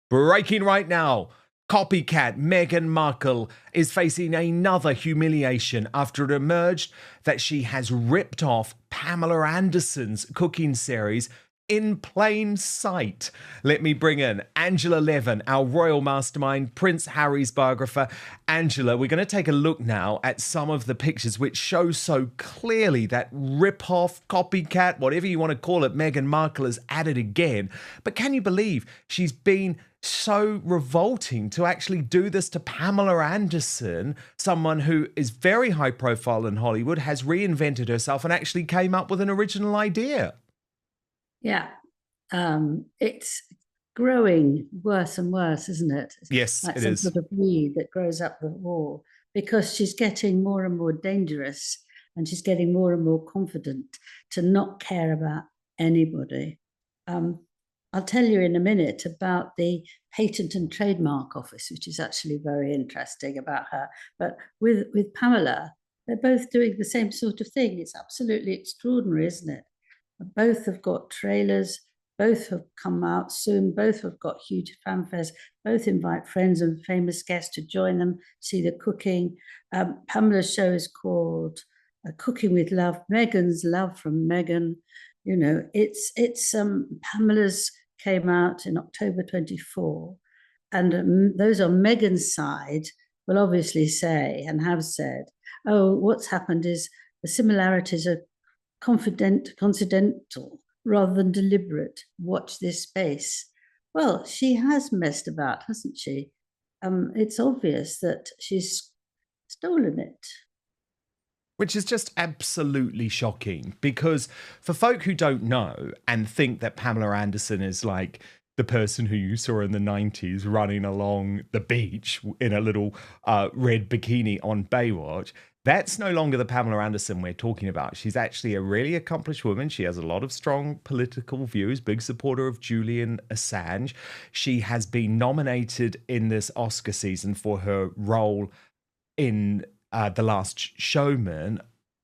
Breaking right now. Copycat Meghan Markle is facing another humiliation after it emerged that she has ripped off Pamela Anderson's cooking series in plain sight. Let me bring in Angela Levin, our royal mastermind, Prince Harry's biographer. Angela, we're going to take a look now at some of the pictures which show so clearly that rip-off, copycat, whatever you want to call it, Meghan Markle is at it again. But can you believe she's been so revolting to actually do this to Pamela Anderson, someone who is very high profile in Hollywood, has reinvented herself and actually came up with an original idea? Yeah, it's growing worse and worse, isn't it? Yes, like it some is. sort of weed that grows up the wall, because she's getting more and more dangerous and she's getting more and more confident to not care about anybody. I'll tell you in a minute about the Patent and Trademark Office, which is actually very interesting about her. But with Pamela, they're both doing the same sort of thing. It's absolutely extraordinary, isn't it? Both have got trailers, both have come out soon, both have got huge fanfares, both invite friends and famous guests to join them, see the cooking. Pamela's show is called Cooking with Love, Meghan's Love from Meghan. You know, it's Pamela's came out in October 24, and those on Meghan's side will obviously say and have said, oh, what's happened is the similarities are coincidental rather than deliberate. Watch this space. Well, she has messed about, hasn't she? It's obvious that she's stolen it. Which is just absolutely shocking, because for folk who don't know and think that Pamela Anderson is like the person who you saw in the 90s running along the beach in a little red bikini on Baywatch, that's no longer the Pamela Anderson we're talking about. She's actually a really accomplished woman. She has a lot of strong political views, big supporter of Julian Assange. She has been nominated in this Oscar season for her role in The Last Showman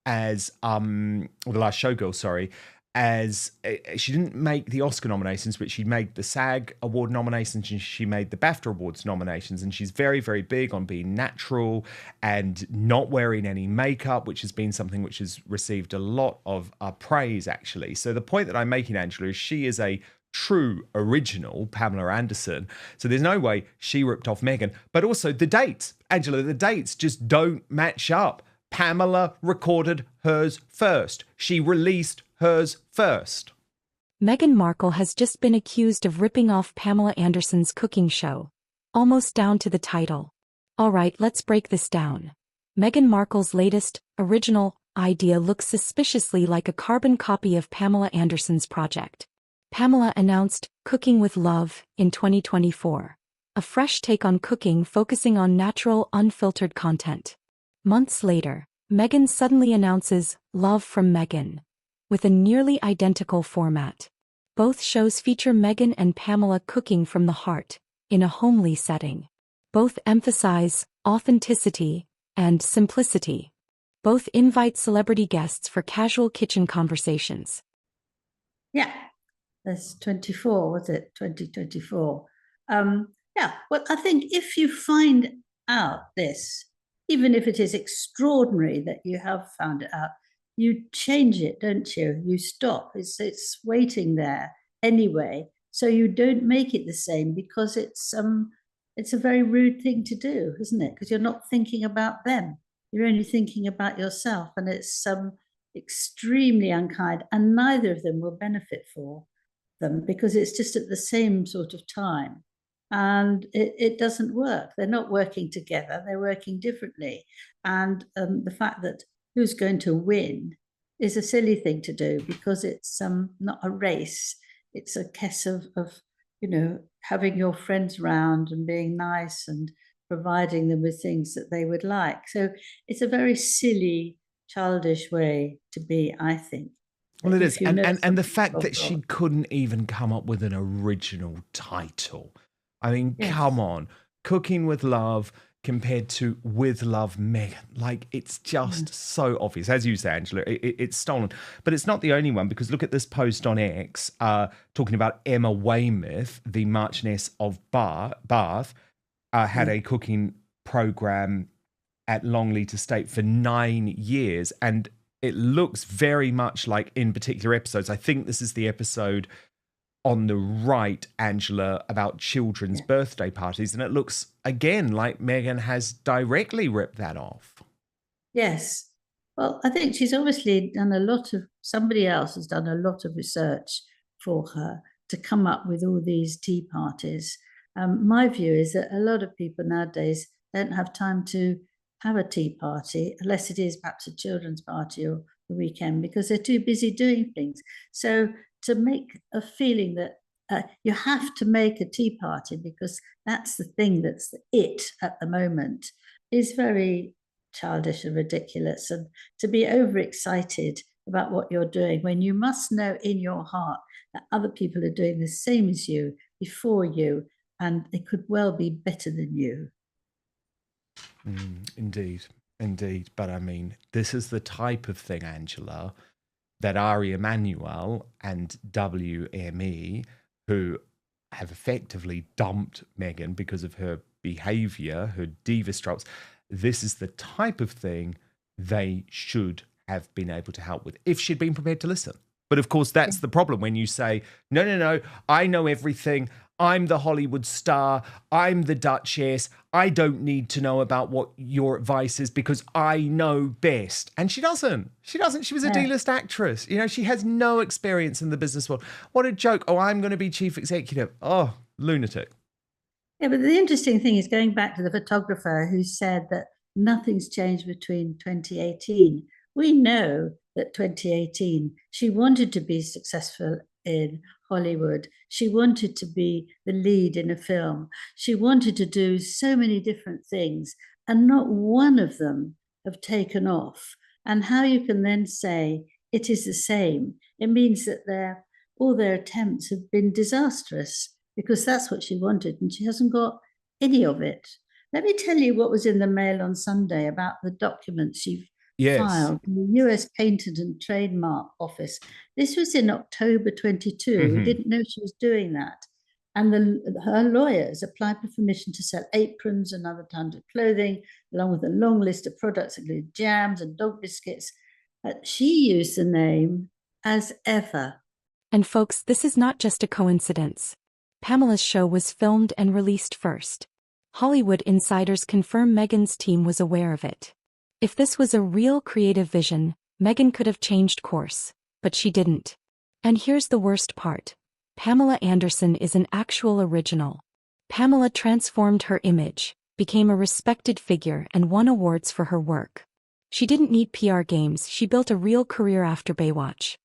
as The Last Showgirl, sorry, as she didn't make the Oscar nominations, but she made the SAG Award nominations and she made the BAFTA Awards nominations. And she's very, very big on being natural and not wearing any makeup, which has been something which has received a lot of praise, actually. So the point that I'm making, Angela, is she is a true original Pamela Anderson. So there's no way she ripped off Meghan. But also the dates, Angela, the dates just don't match up. Pamela recorded hers first. She released hers first. Meghan Markle has just been accused of ripping off Pamela Anderson's cooking show, almost down to the title. All right, let's break this down. Meghan Markle's latest, original idea looks suspiciously like a carbon copy of Pamela Anderson's project. Pamela announced Cooking with Love in 2024, a fresh take on cooking focusing on natural, unfiltered content. Months later, Meghan suddenly announces Love from Meghan, with a nearly identical format. Both shows feature Meghan and Pamela cooking from the heart, in a homely setting. Both emphasize authenticity and simplicity. Both invite celebrity guests for casual kitchen conversations. Yeah. That's 24, was it? 2024. Yeah, well, I think if you find out this, even if it is extraordinary that you have found it out, you change it, don't you? You stop. It's waiting there anyway. So you don't make it the same, because it's a very rude thing to do, isn't it? Because you're not thinking about them. You're only thinking about yourself, and it's extremely unkind, and neither of them will benefit for them, because it's just at the same sort of time, and it doesn't work. They're not working together, they're working differently. And the fact that who's going to win is a silly thing to do, because it's not a race. It's a case of having your friends round and being nice and providing them with things that they would like. So it's a very silly, childish way to be, I think. Well, it is. And the fact that she couldn't even come up with an original title. I mean, yes. Come on. Cooking with Love compared to With Love, Meghan. Like, it's just so obvious. As you say, Angela, it's stolen. But it's not the only one, because look at this post on X talking about Emma Weymouth, the Marchioness of Bath, had a cooking program at Longleat Estate for 9 years. And it looks very much like, in particular episodes, I think this is the episode on the right, Angela, about children's birthday parties. And it looks, again, like Meghan has directly ripped that off. Yes. Well, I think she's obviously done somebody else has done a lot of research for her to come up with all these tea parties. My view is that a lot of people nowadays don't have time to have a tea party, unless it is perhaps a children's party or the weekend, because they're too busy doing things. So to make a feeling that you have to make a tea party because that's the thing that's it at the moment is very childish and ridiculous. And to be overexcited about what you're doing when you must know in your heart that other people are doing the same as you before you, and they could well be better than you. Indeed. But I mean, this is the type of thing, Angela, that Ari Emanuel and WME, who have effectively dumped Meghan because of her behaviour, her diva strokes, this is the type of thing they should have been able to help with if she'd been prepared to listen. But of course, that's the problem when you say, no, I know everything. I'm the Hollywood star. I'm the Duchess. I don't need to know about what your advice is because I know best. And she doesn't. She was a D-list actress. You know, she has no experience in the business world. What a joke. Oh, I'm going to be chief executive. Oh, lunatic. Yeah, but the interesting thing is going back to the photographer who said that nothing's changed between 2018. We know that 2018, she wanted to be successful in Hollywood. She wanted to be the lead in a film. She wanted to do so many different things, and not one of them have taken off. And how you can then say it is the same, it means that all their attempts have been disastrous, because that's what she wanted, and she hasn't got any of it. Let me tell you what was in the Mail on Sunday about the documents she filed in the US Patent and Trademark Office. This was in October 22. We didn't know she was doing that. And her lawyers applied for permission to sell aprons and other kinds of clothing, along with a long list of products, including jams and dog biscuits. She used the name As Ever. And folks, this is not just a coincidence. Pamela's show was filmed and released first. Hollywood insiders confirm Meghan's team was aware of it. If this was a real creative vision, Meghan could have changed course, but she didn't. And here's the worst part. Pamela Anderson is an actual original. Pamela transformed her image, became a respected figure, and won awards for her work. She didn't need PR games, she built a real career after Baywatch.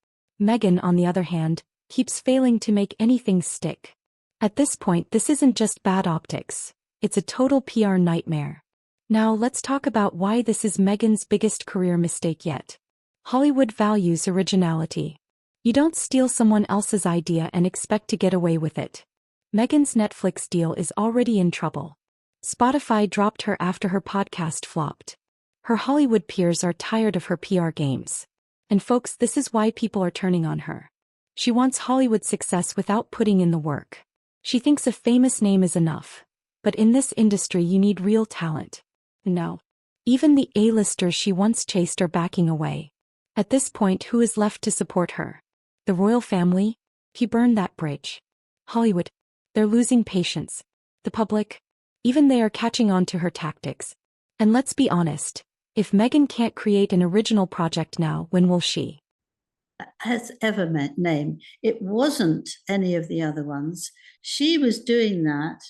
Meghan, on the other hand, keeps failing to make anything stick. At this point, this isn't just bad optics. It's a total PR nightmare. Now let's talk about why this is Meghan's biggest career mistake yet. Hollywood values originality. You don't steal someone else's idea and expect to get away with it. Meghan's Netflix deal is already in trouble. Spotify dropped her after her podcast flopped. Her Hollywood peers are tired of her PR games. And folks, this is why people are turning on her. She wants Hollywood success without putting in the work. She thinks a famous name is enough. But in this industry you need real talent. No. Even the A-listers she once chased are backing away. At this point, who is left to support her? The royal family? He burned that bridge. Hollywood? They're losing patience. The public? Even they are catching on to her tactics. And let's be honest, if Meghan can't create an original project now, when will she? As Ever name. It wasn't any of the other ones. She was doing that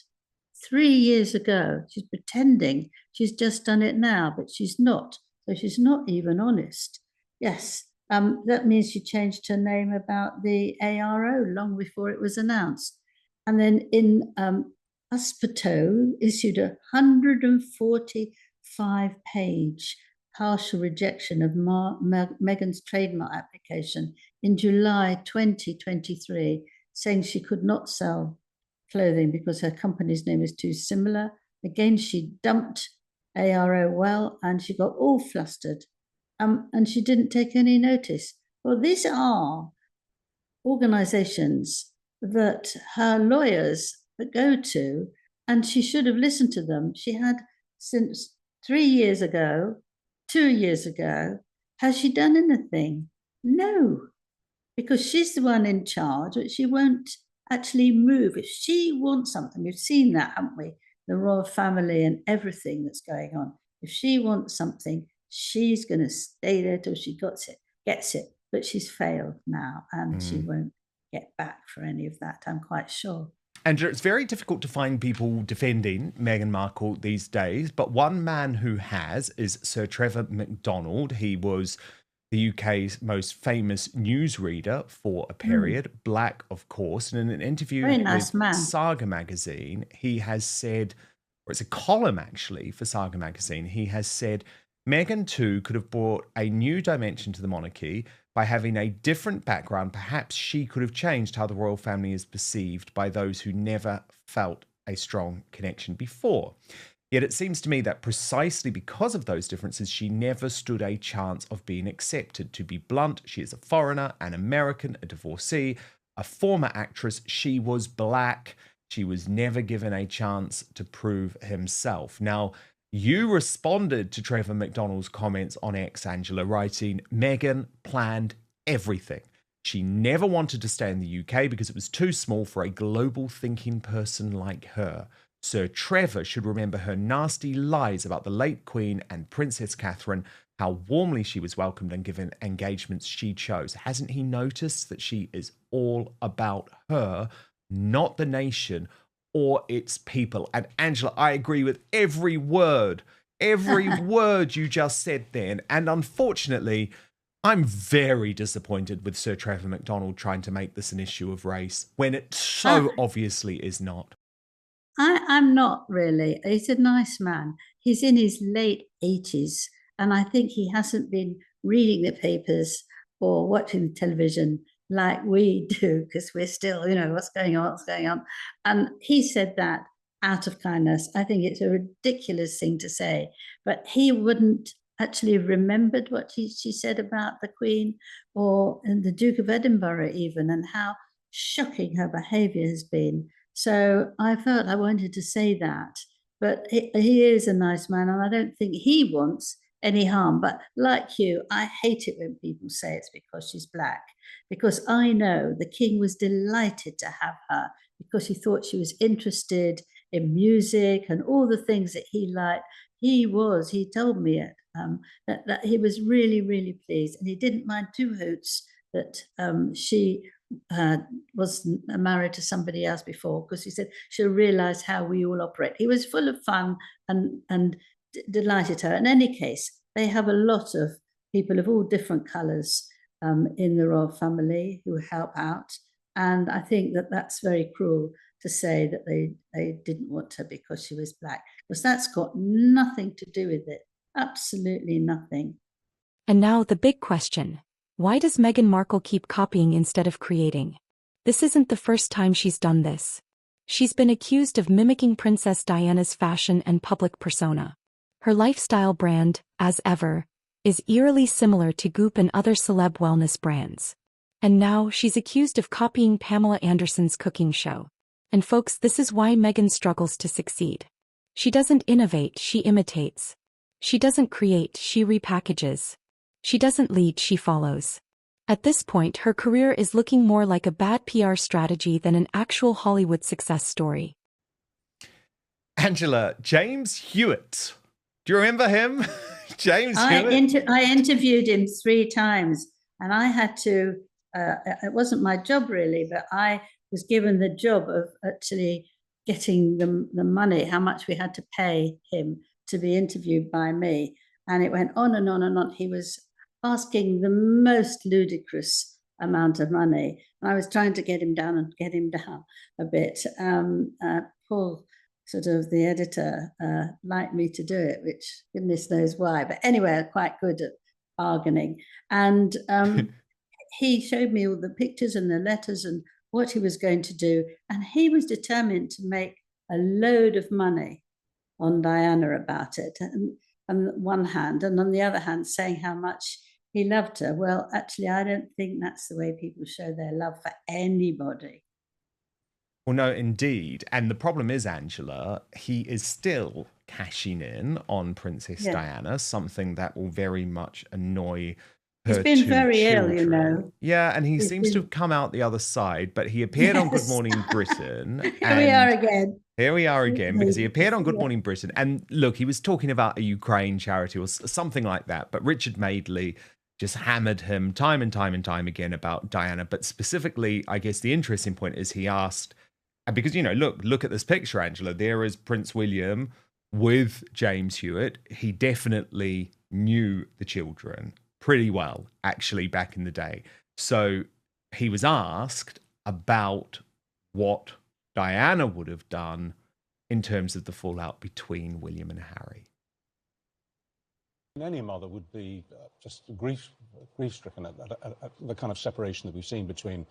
3 years ago. She's pretending she's just done it now, but she's not. So she's not even honest. Yes, that means she changed her name about the ARO long before it was announced. And then in Uspato issued a 145-page partial rejection of Meghan's trademark application in July 2023, saying she could not sell clothing because her company's name is too similar. Again, she dumped AROL, and she got all flustered. And she didn't take any notice. Well, these are organizations that her lawyers go to, and she should have listened to them. She had since 3 years ago, 2 years ago. Has she done anything? No, because she's the one in charge, but she won't actually move. If she wants something, we've seen that, haven't we? The royal family and everything that's going on. If she wants something, she's going to stay there till she gets it. But she's failed now, and she won't get back for any of that, I'm quite sure. Angela, it's very difficult to find people defending Meghan Markle these days, but one man who has is Sir Trevor McDonald. He was the UK's most famous newsreader for a period, black, of course. And in an interview with Saga magazine, he has said, or it's a column actually for Saga magazine, he has said, Meghan too could have brought a new dimension to the monarchy by having a different background. Perhaps she could have changed how the royal family is perceived by those who never felt a strong connection before. Yet it seems to me that precisely because of those differences, she never stood a chance of being accepted. To be blunt, she is a foreigner, an American, a divorcee, a former actress. She was black. She was never given a chance to prove himself. Now, you responded to Trevor McDonald's comments on X, Angela, writing, Meghan planned everything. She never wanted to stay in the UK because it was too small for a global thinking person like her. Sir Trevor should remember her nasty lies about the late Queen and Princess Catherine, how warmly she was welcomed and given engagements she chose. Hasn't he noticed that she is all about her, not the nation or its people? And Angela, I agree with every word you just said then. And unfortunately, I'm very disappointed with Sir Trevor McDonald trying to make this an issue of race when it so obviously is not. I'm not really. He's a nice man. He's in his late 80s, and I think he hasn't been reading the papers or watching the television like we do, because we're still, what's going on. And he said that out of kindness. I think it's a ridiculous thing to say, but he wouldn't actually have remembered what she said about the Queen or the Duke of Edinburgh even, and how shocking her behaviour has been. So I felt I wanted to say that, but he is a nice man, and I don't think he wants any harm. But like you, I hate it when people say it's because she's black, because I know the king was delighted to have her because he thought she was interested in music and all the things that he liked. He told me it, that he was really, really pleased, and he didn't mind two hoots that she was married to somebody else before, because he said she'll realize how we all operate. He was full of fun and delighted her. In any case, they have a lot of people of all different colors in the royal family who help out, and I think that that's very cruel to say that they didn't want her because she was black, because that's got nothing to do with it. Absolutely nothing. And now the big question. Why does Meghan Markle keep copying instead of creating? This isn't the first time she's done this. She's been accused of mimicking Princess Diana's fashion and public persona. Her lifestyle brand, as ever, is eerily similar to Goop and other celeb wellness brands. And now she's accused of copying Pamela Anderson's cooking show. And folks, this is why Meghan struggles to succeed. She doesn't innovate, she imitates. She doesn't create, she repackages. She doesn't lead, she follows. At this point, her career is looking more like a bad PR strategy than an actual Hollywood success story. Angela, James Hewitt. Do you remember him? James Hewitt? I interviewed him 3 times, and I had to, it wasn't my job really, but I was given the job of actually getting the money, how much we had to pay him to be interviewed by me. And it went on and on and on. He was asking the most ludicrous amount of money. And I was trying to get him down a bit. Paul, sort of the editor, liked me to do it, which goodness knows why. But anyway, I'm quite good at bargaining. And he showed me all the pictures and the letters and what he was going to do. And he was determined to make a load of money. on Diana about it, and on one hand, and on the other hand, saying how much he loved her. Well, actually, I don't think that's the way people show their love for anybody. Well, no, indeed. And the problem is, Angela, he is still cashing in on Princess Diana, something that will very much annoy her. He's been very children. ill, you know. Yeah, and he seems to have come out the other side, but he appeared on Good Morning Britain. Here we are again. Here we are again, because he appeared on Good Morning Britain. And look, he was talking about a Ukraine charity or something like that. But Richard Madeley just hammered him time and time and time again about Diana. But specifically, I guess the interesting point is he asked, because, you know, look at this picture, Angela. There is Prince William with James Hewitt. He definitely knew the children pretty well, actually, back in the day. So he was asked about what Diana would have done in terms of the fallout between William and Harry. Any mother would be just grief-stricken at the kind of separation that we've seen between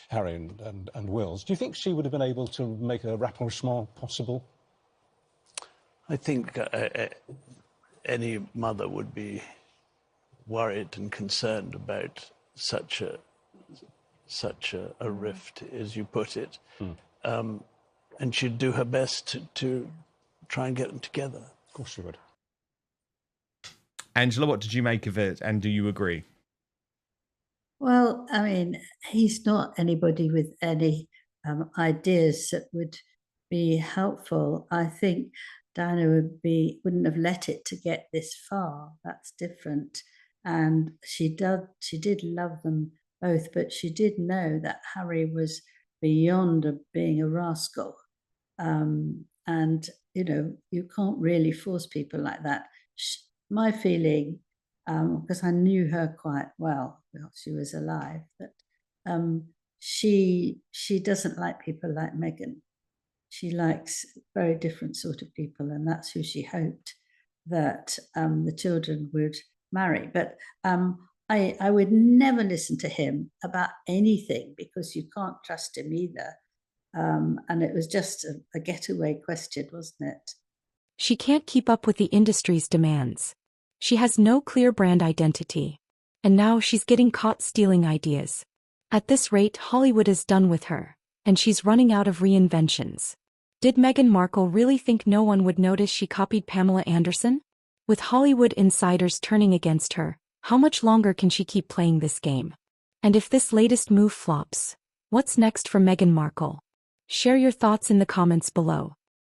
Harry and Wills. Do you think she would have been able to make a rapprochement possible? I think any mother would be worried and concerned about such a rift, as you put it, and she'd do her best to try and get them together. Of course she would. Angela, what did you make of it, and do you agree? Well, I mean, he's not anybody with any ideas that would be helpful. I think Diana wouldn't have let it to get this far. That's different. And she did love them both, but she did know that Harry was beyond being a rascal. And, you know, you can't really force people like that. My feeling, because I knew her quite well while she was alive, that she doesn't like people like Meghan. She likes very different sort of people, and that's who she hoped that the children would marry. But I would never listen to him about anything, because you can't trust him either. And it was just a getaway question, wasn't it? She can't keep up with the industry's demands. She has no clear brand identity. And now she's getting caught stealing ideas. At this rate, Hollywood is done with her, and she's running out of reinventions. Did Meghan Markle really think no one would notice she copied Pamela Anderson? With Hollywood insiders turning against her, how much longer can she keep playing this game? And if this latest move flops, what's next for Meghan Markle? Share your thoughts in the comments below.